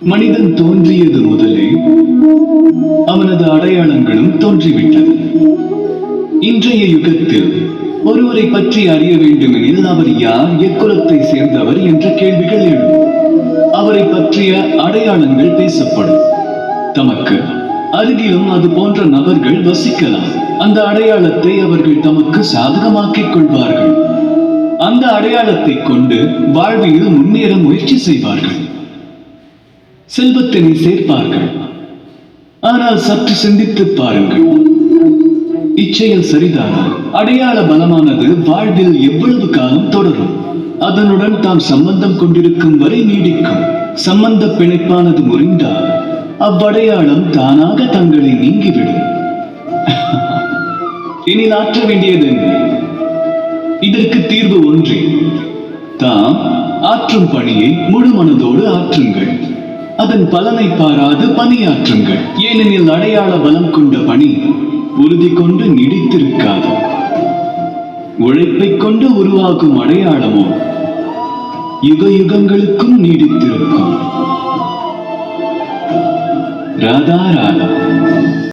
மனிதன் தோன்றியது முதலே அவனது அடையாளங்களும் தோன்றிவிட்டது. இன்றைய யுகத்தில் ஒருவரை பற்றி அறிய வேண்டுமெனில் அவர் யார், எக்குலத்தை சேர்ந்தவர் என்ற கேள்விகள் எழும். அவரை பற்றிய அடையாளங்கள் பேசப்படும். தமக்கு அருகிலும் அது போன்ற நபர்கள் வசிக்கலாம். அந்த அடையாளத்தை அவர்கள் தமக்கு சாதகமாக்கிக் கொள்வார்கள். அந்த அடையாளத்தை கொண்டு வாழ்வில் முன்னேற முயற்சி செய்வார்கள். செல்வத்தினை சேர்ப்பார்கள். ஆனால் சற்று சிந்தித்து பாருங்கள், இச்செயல் சரிதானா? அடையாள பலமானது வாழ்வில் எவ்வளவு காலம் தொடரும்? அதனுடன் தாம் சம்பந்தம் கொண்டிருக்கும் வரை நீடிக்கும். சம்பந்த பிணைப்பானது முறிந்தால் அவ்வடையாளம் தானாக தங்களை நீங்கிவிடும். இனி ஆற்ற வேண்டியது என்ன? இதற்கு தீர்வு ஒன்றே. தாம் ஆற்றும் பணியை முழு மனதோடு ஆற்றுங்கள். அதன் பலனை பாராது பணியாற்றுங்கள். ஏனெனில் அடையாள பலம் கொண்ட பணி உறுதி கொண்டு நீடித்திருக்காது. உழைப்பை கொண்டு உருவாகும் அடையாளமோ யுக யுகங்களுக்கும் நீடித்திருக்கும். ராதா ராதா.